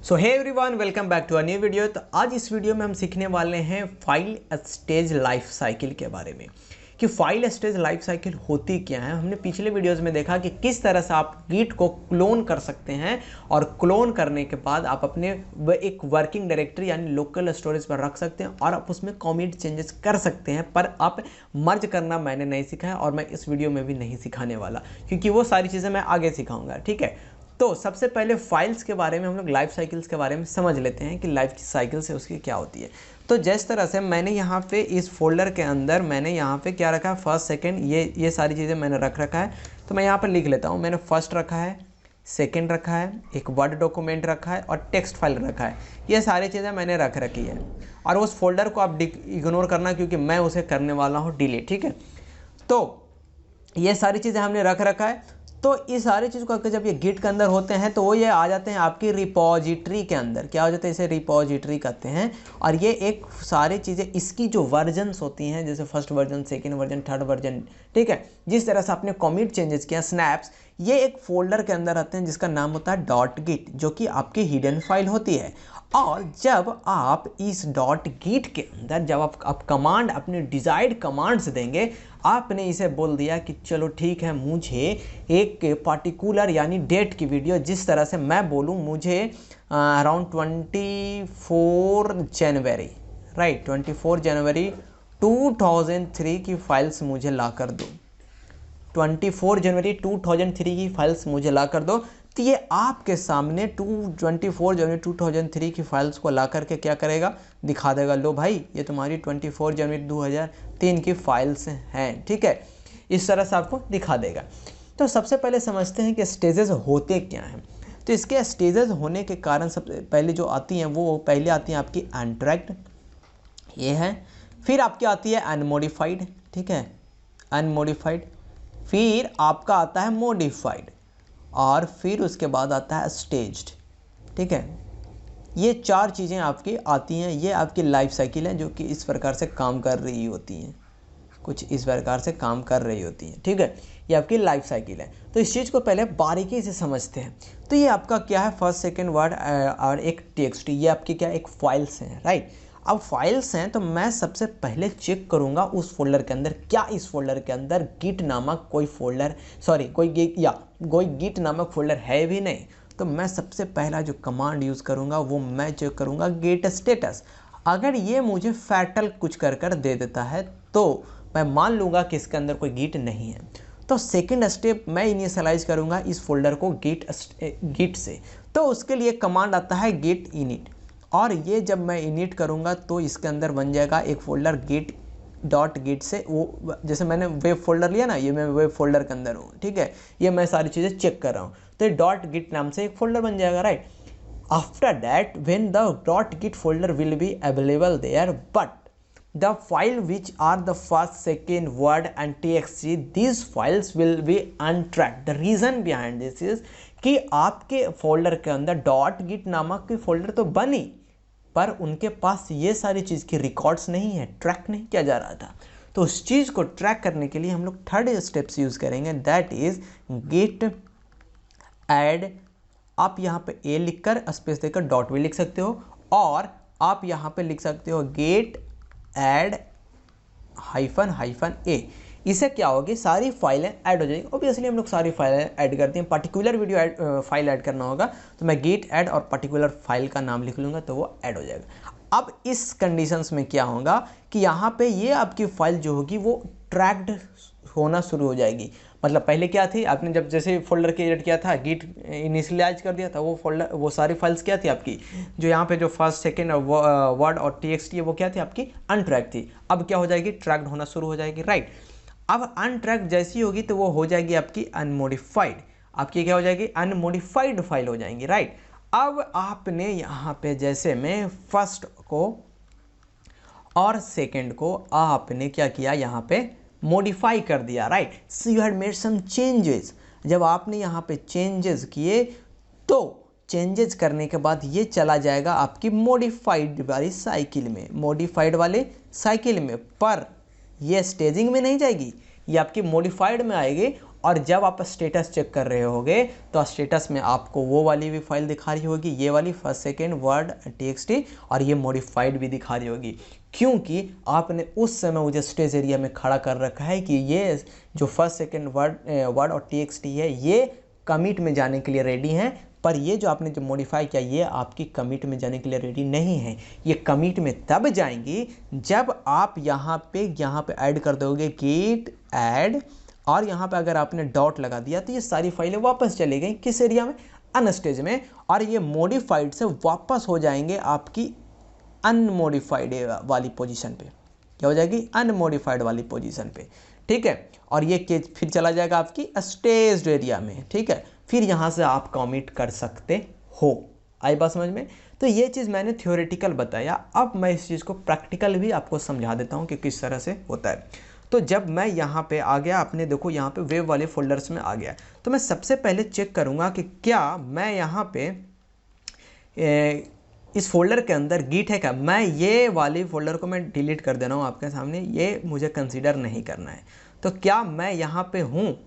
So hey everyone, welcome back to a new video. तो आज इस वीडियो में हम सीखने वाले हैं फाइल स्टेज लाइफ साइकिल के बारे में कि फाइल स्टेज लाइफ साइकिल होती क्या है। हमने पिछले वीडियोस में देखा कि किस तरह से आप गिट को क्लोन कर सकते हैं और क्लोन करने के बाद आप अपने एक वर्किंग डायरेक्टरी यानी लोकल स्टोरेज पर रख सकते हैं और आप उसमें कमिट चेंजेस कर सकते हैं। पर आप मर्ज करना मैंने नहीं सीखा है और मैं इस वीडियो में भी नहीं सिखाने वाला, क्योंकि वो सारी चीज़ें मैं आगे सिखाऊंगा। ठीक है, तो सबसे पहले फाइल्स के बारे में हम लोग लाइफ साइकिल्स के बारे में समझ लेते हैं कि लाइफ साइकिल से उसकी क्या होती है। तो जिस तरह से मैंने यहाँ पे इस फोल्डर के अंदर मैंने यहाँ पे क्या रखा है, फर्स्ट सेकंड, ये सारी चीज़ें मैंने रख रखा है। तो मैं यहाँ पर लिख लेता हूँ, मैंने फर्स्ट रखा है, सेकंड रखा है, एक वर्ड डॉक्यूमेंट रखा है और टेक्स्ट फाइल रखा है। ये सारी चीज़ें मैंने रख रखी है और उस फोल्डर को आप इग्नोर करना, क्योंकि मैं उसे करने वाला हूँ डिलीट। ठीक है, तो ये सारी चीज़ें हमने रख रखा है। तो ये सारी चीज़ को जब ये गिट के अंदर होते हैं तो वो ये आ जाते हैं आपकी रिपोजिटरी के अंदर। क्या हो जाता है, इसे रिपोजिटरी कहते हैं। और ये एक सारी चीज़ें इसकी जो वर्जन्स होती हैं, जैसे first version, second version, third version, ठीक है, जिस तरह से आपने कमिट चेंजेस किया, स्नैप्स, ये एक फोल्डर के अंदर आते हैं जिसका नाम होता है डॉट गिट, जो कि आपकी हिडन फाइल होती है। और जब आप इस डॉट गिट के अंदर जब आप कमांड, अपने डिजायर्ड कमांड्स देंगे, आपने इसे बोल दिया कि चलो ठीक है, मुझे एक पार्टिकुलर यानी डेट की वीडियो, जिस तरह से मैं बोलूँ मुझे अराउंड 24 जनवरी, राइट, 24 जनवरी 2003 की फाइल्स मुझे ला कर दो, 24 जनवरी 2003 की फाइल्स मुझे ला कर दो। तो ये आपके सामने 24 जनवरी 2003 की फाइल्स को ला करके क्या करेगा, दिखा देगा, लो भाई ये तुम्हारी 24 जनवरी 2003 की फाइल्स हैं। ठीक है, इस तरह से आपको दिखा देगा। तो सबसे पहले समझते हैं कि स्टेजेस होते क्या हैं। तो इसके स्टेजेस होने के कारण सबसे पहले जो आती हैं वो पहले आती हैं आपकी अनट्रैक्ड, ये है। फिर आपकी आती है अनमोडिफाइड, ठीक है, अनमोडिफाइड। फिर आपका आता है मॉडिफाइड और फिर उसके बाद आता है स्टेज्ड। ठीक है, ये चार चीज़ें आपकी आती हैं। ये आपकी लाइफ साइकिल है जो कि इस प्रकार से काम कर रही होती हैं, कुछ इस प्रकार से काम कर रही होती हैं। ठीक है, ये आपकी लाइफ साइकिल है। तो इस चीज़ को पहले बारीकी से समझते हैं। तो ये आपका क्या है, फर्स्ट सेकंड वर्ड और एक टेक्स्ट, ये आपकी क्या एक फाइल्स हैं, राइट। अब फाइल्स हैं तो मैं सबसे पहले चेक करूंगा उस फोल्डर के अंदर, क्या इस फोल्डर के अंदर गिट नामक कोई फोल्डर, कोई गिट नामक फोल्डर है भी नहीं। तो मैं सबसे पहला जो कमांड यूज़ करूंगा वो मैं चेक करूंगा गेट स्टेटस। अगर ये मुझे फैटल कुछ कर दे देता है तो मैं मान लूँगा कि इसके अंदर कोई गिट नहीं है। तो सेकंड स्टेप मैं इनिशियलाइज करूँगा इस फोल्डर को गिट से। तो उसके लिए कमांड आता है गेट इनिट, और ये जब मैं इनिट करूँगा तो इसके अंदर बन जाएगा एक फोल्डर गेट डॉट गिट से। वो जैसे मैंने वेब फोल्डर लिया ना, ये मैं वेब फोल्डर के अंदर हूँ। ठीक है, ये मैं सारी चीज़ें चेक कर रहा हूँ, तो ये डॉट गिट नाम से एक फोल्डर बन जाएगा, right. After that when the dot git folder will be available there, but the file which are the first, second, word and txt, these files will be untracked. The reason behind this is कि आपके folder के अंदर dot Git नामक की folder तो बनी, पर उनके पास ये सारी चीज़ की रिकॉर्ड्स नहीं है, ट्रैक नहीं किया जा रहा था। तो उस चीज़ को ट्रैक करने के लिए हम लोग थर्ड स्टेप्स यूज़ करेंगे, दैट इज गेट ऐड। आप यहाँ पे ए लिखकर स्पेस देकर डॉट भी लिख सकते हो, और आप यहाँ पे लिख सकते हो गेट ऐड हाइफन ए। इससे क्या होगी, सारी फाइलें ऐड हो जाएगी। ऑब्वियसली हम लोग सारी फाइलें ऐड करते हैं, पर्टिकुलर वीडियो फाइल ऐड करना होगा तो मैं गेट ऐड और पर्टिकुलर फाइल का नाम लिख लूँगा तो वो ऐड हो जाएगा। अब इस कंडीशंस में क्या होगा कि यहाँ पे ये आपकी फाइल जो होगी वो ट्रैक्ड होना शुरू हो जाएगी। मतलब पहले क्या थी, आपने जब जैसे फोल्डर क्रिएट किया था, गिट इनिशियलाइज कर दिया था, वो फोल्डर, वो सारी फाइल्स क्या थी आपकी, जो यहाँ पे जो फर्स्ट, सेकंड वर्ड और टीएक्सटी है, वो क्या थी आपकी अनट्रैक थी। अब क्या हो जाएगी, ट्रैक्ड होना शुरू हो जाएगी, राइट। अब अनट्रैक्ड जैसी होगी तो वो हो जाएगी आपकी अनमोडिफाइड। आपकी क्या हो जाएगी, अनमोडिफाइड फाइल हो जाएंगी, राइट। अब आपने यहाँ पे जैसे में फर्स्ट को और सेकेंड को आपने क्या किया, यहाँ पे मॉडिफाई कर दिया, right. So you had made some changes. जब आपने यहाँ पे चेंजेस किए तो चेंजेस करने के बाद ये चला जाएगा आपकी मॉडिफाइड वाली साइकिल में, मॉडिफाइड वाले साइकिल में, पर ये स्टेजिंग में नहीं जाएगी, ये आपकी मॉडिफाइड में आएगी और जब आप स्टेटस चेक कर रहे होगे तो स्टेटस में आपको वो वाली भी फाइल दिखा रही होगी, ये वाली फर्स्ट सेकेंड वर्ड txt, और ये मॉडिफाइड भी दिखा रही होगी, क्योंकि आपने उस समय मुझे स्टेज एरिया में खड़ा कर रखा है कि ये जो फर्स्ट सेकेंड वर्ड और txt है ये कमिट में जाने के लिए रेडी हैं, पर ये जो आपने जो मॉडिफाई किया ये आपकी कमिट में जाने के लिए रेडी नहीं है। ये कमिट में तब जाएंगी जब आप यहाँ पे ऐड कर दोगे git add, और यहाँ पे अगर आपने डॉट लगा दिया तो ये सारी फाइलें वापस चली गई किस एरिया में, अनस्टेज में, और ये मॉडिफाइड से वापस हो जाएंगे आपकी अनमॉडिफाइड वाली पोजीशन पे। क्या हो जाएगी, अनमॉडिफाइड वाली पोजीशन पे, ठीक है। और ये केस फिर चला जाएगा आपकी स्टेज्ड एरिया में, ठीक है। फिर यहाँ से आप कमिट कर सकते हो। आई बात समझ में? तो ये चीज़ मैंने थ्योरेटिकल बताया, अब मैं इस चीज़ को प्रैक्टिकल भी आपको समझा देता हूँ कि किस तरह से होता है। तो जब मैं यहाँ पे आ गया, आपने देखो यहाँ पे वेब वाले फोल्डर्स में आ गया, तो मैं सबसे पहले चेक करूँगा कि क्या मैं यहाँ पे इस फोल्डर के अंदर गिट है क्या। मैं ये वाले फोल्डर को मैं डिलीट कर दे रहा हूँ आपके सामने, ये मुझे कंसीडर नहीं करना है। तो क्या मैं यहाँ पे हूँ,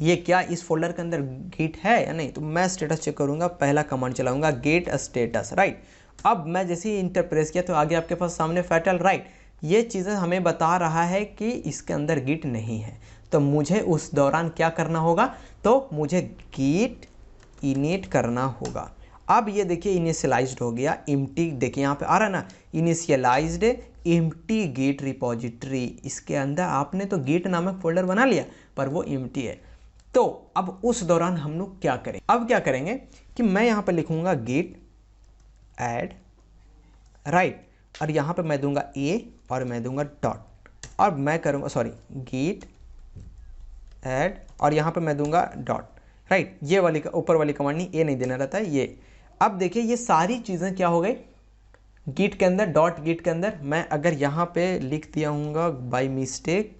ये क्या इस फोल्डर के अंदर गिट है या नहीं, तो मैं स्टेटस चेक करूँगा, पहला कमांड चलाऊँगा गेट स्टेटस, राइट। अब मैं जैसे ही इंटर प्रेस किया तो आगे आपके पास सामने फाइटल, राइट। ये चीज़ें हमें बता रहा है कि इसके अंदर गिट नहीं है, तो मुझे उस दौरान क्या करना होगा, तो मुझे गिट इनिट करना होगा। अब ये देखिए इनिशियलाइज्ड हो गया, एम्प्टी, देखिए यहाँ पे आ रहा है ना, इनिशियलाइज्ड एम्प्टी गिट रिपोजिटरी। इसके अंदर आपने तो गिट नामक फोल्डर बना लिया पर वो एम्प्टी है। तो अब उस दौरान हम लोग क्या करें, अब क्या करेंगे कि मैं यहाँ पे लिखूंगा गिट ऐड, राइट, और यहाँ पे मैं दूंगा ए और मैं दूंगा डॉट, और मैं करूँगा सॉरी गिट ऐड और यहाँ पे मैं दूंगा डॉट, राइट। ये वाली ऊपर वाली कमांड नहीं, ए नहीं देना रहता है ये। अब देखिए ये सारी चीज़ें क्या हो गई गिट के अंदर, डॉट गिट के अंदर। मैं अगर यहाँ पे लिख दिया हूँगा बाय मिस्टेक,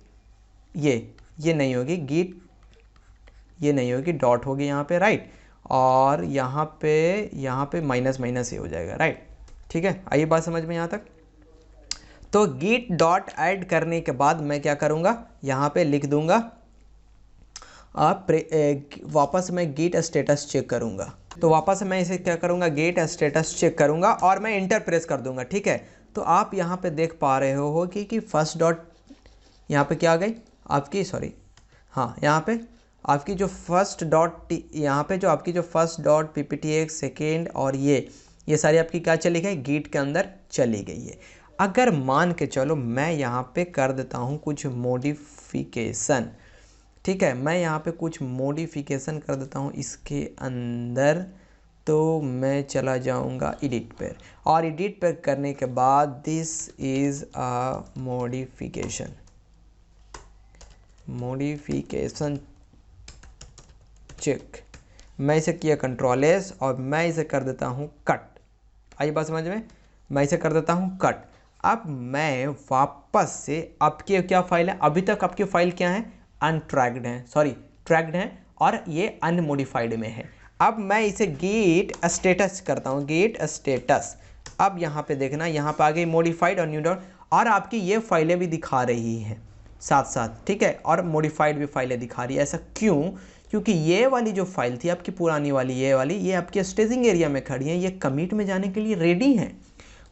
ये नहीं होगी गिट, ये नहीं होगी, डॉट होगी यहाँ पे, राइट, और यहाँ पे माइनस माइनस ये हो जाएगा, राइट, ठीक है। आइए बात समझ में यहाँ तक। तो गिट डॉट ऐड करने के बाद मैं क्या करूँगा, यहाँ पे लिख दूँगा आप वापस मैं गेट स्टेटस चेक करूँगा। तो वापस मैं इसे क्या करूँगा, गेट स्टेटस चेक करूँगा और मैं इंटर प्रेस कर दूँगा, ठीक है। तो आप यहाँ पे देख पा रहे हो कि फर्स्ट डॉट यहाँ पे क्या आ गई आपकी, सॉरी हाँ, यहाँ पे आपकी जो फर्स्ट डॉट, यहाँ पे जो आपकी जो फर्स्ट डॉट PPTX सेकेंड और ये सारी आपकी क्या चली गई, गेट के अंदर चली गई है। अगर मान के चलो मैं यहाँ पे कर देता हूँ कुछ मॉडिफिकेशन, ठीक है, मैं यहाँ पे कुछ मॉडिफिकेशन कर देता हूँ इसके अंदर, तो मैं चला जाऊँगा एडिट पर, और एडिट पर करने के बाद this is a modification check, मैं इसे किया कंट्रोल एस और मैं इसे कर देता हूँ कट। आइए बात समझ में, मैं इसे कर देता हूँ कट। अब मैं वापस से आपकी क्या फाइल है, अभी तक आपकी फाइल क्या है, अनट्रैक्ड है, सॉरी ट्रैक्ड है, और ये अनमोडिफाइड में है। अब मैं इसे गेट स्टेटस करता हूँ, गेट स्टेटस। अब यहाँ पे देखना, यहाँ पे आ गई मॉडिफाइड और न्यू डॉट, और आपकी ये फाइलें भी दिखा रही हैं साथ साथ, ठीक है, और मॉडिफाइड भी फाइलें दिखा रही है। ऐसा क्यों, क्योंकि ये वाली जो फाइल थी आपकी पुरानी वाली, ये वाली, ये आपके स्टेजिंग एरिया में खड़ी है, ये कमिट में जाने के लिए रेडी है,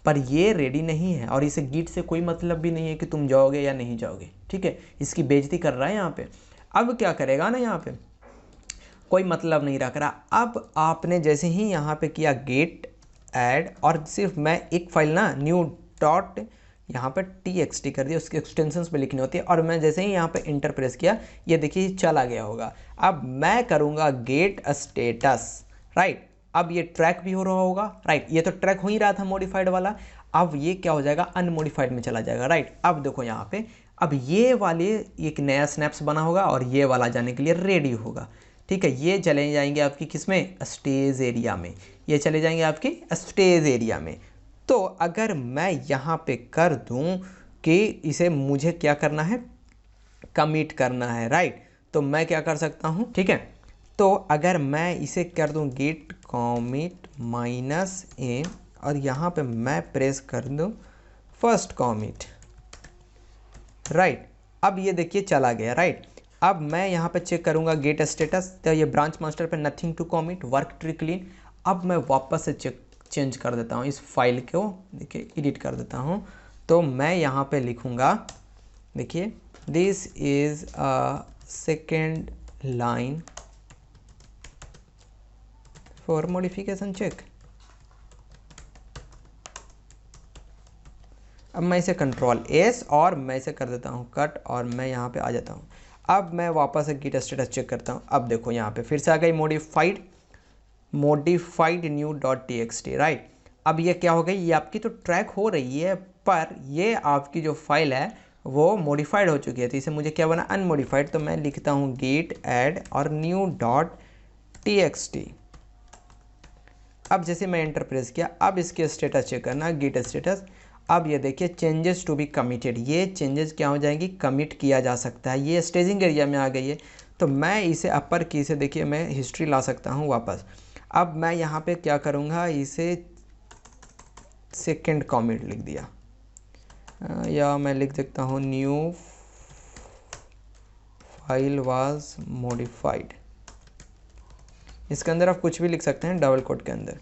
पर ये रेडी नहीं है, और इसे गिट से कोई मतलब भी नहीं है कि तुम जाओगे या नहीं जाओगे, ठीक है। इसकी बेइज्जती कर रहा है यहाँ पे। अब क्या करेगा ना, यहाँ पे कोई मतलब नहीं रख रहा। अब आपने जैसे ही यहाँ पे किया गेट ऐड, और सिर्फ मैं एक फाइल ना न्यू डॉट यहाँ पे txt कर दिया, उसके एक्सटेंशंस पे लिखनी होती है, और मैं जैसे ही यहाँ पे इंटर प्रेस किया, ये देखिए चला गया होगा। अब मैं करूँगा गेट स्टेटस, राइट। अब ये ट्रैक भी हो रहा होगा, राइट, ये तो ट्रैक हो ही रहा था मॉडिफाइड वाला, अब ये क्या हो जाएगा, अनमॉडिफाइड में चला जाएगा, राइट। अब देखो यहाँ पे, अब ये वाले एक नया स्नैप्स बना होगा और ये वाला जाने के लिए रेडी होगा, ठीक है। ये चले जाएंगे आपकी किसमें, स्टेज एरिया में, ये चले जाएंगे आपकी स्टेज एरिया में। तो अगर मैं यहाँ पे कर दूँ कि इसे मुझे क्या करना है, कमिट करना है, राइट, तो मैं क्या कर सकता हूँ, ठीक है। तो अगर मैं इसे कर दूँ गेट कॉमिट -a, और यहाँ पे मैं प्रेस कर दूँ फर्स्ट कॉमिट, राइट। अब ये देखिए चला गया, राइट। अब मैं यहाँ पे चेक करूँगा गेट स्टेटस, तो ये ब्रांच मास्टर पे nothing to commit, work tree clean. अब मैं वापस से चेंज कर देता हूँ इस फाइल को, देखिए एडिट कर देता हूँ। तो मैं यहाँ पे लिखूँगा, देखिए this is a second line for modification check. अब मैं इसे कंट्रोल एस और मैं इसे कर देता हूँ कट, और मैं यहाँ पे आ जाता हूँ। अब मैं वापस से गिट स्टेटस चेक करता हूँ। अब देखो यहाँ पे फिर से आ गई modified new dot T x T, right. अब ये क्या हो गई, ये आपकी तो ट्रैक हो रही है, पर ये आपकी जो फाइल है वो मॉडिफाइड हो चुकी है। तो इसे मुझे क्या बना, अनमॉडिफाइड। तो मैं लिखता हूँ गेट ऐड और new dot T x T. अब जैसे मैं एंटर प्रेस किया, अब इसके स्टेटस चेक करना, गिट स्टेटस। अब ये देखिए चेंजेस टू बी कमिटेड, ये चेंजेस क्या हो जाएंगी, कमिट किया जा सकता है। ये स्टेजिंग एरिया में आ गई है। तो मैं इसे अपर की से देखिए मैं हिस्ट्री ला सकता हूँ वापस। अब मैं यहाँ पे क्या करूँगा, इसे सेकेंड कमिट लिख दिया, या मैं लिख देता हूँ न्यू फाइल वाज मॉडिफाइड। इसके अंदर आप कुछ भी लिख सकते हैं डबल कोट के अंदर।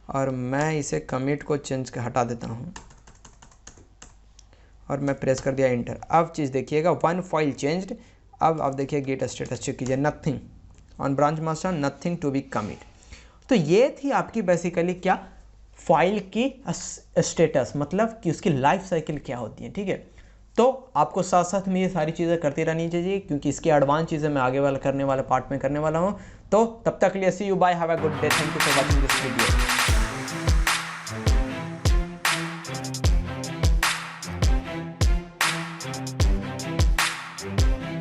और मैं इसे कमिट को चेंज कर हटा देता हूँ और मैं प्रेस कर दिया इंटर। अब चीज़ देखिएगा, वन फाइल चेंज्ड। अब देखिए गेट स्टेटस चेक कीजिए, nothing on branch master, nothing to be commit. तो ये थी आपकी बेसिकली क्या, फाइल की स्टेटस, मतलब कि उसकी लाइफ साइकिल क्या होती है, ठीक है। तो आपको साथ साथ में ये सारी चीज़ें करती रहनी चाहिए, क्योंकि इसकी एडवांस चीज़ें मैं आगे वाला करने वाले पार्ट में करने वाला हूँ। तो तब तक के लिए see you bye, have a good day, thank you for watching this video.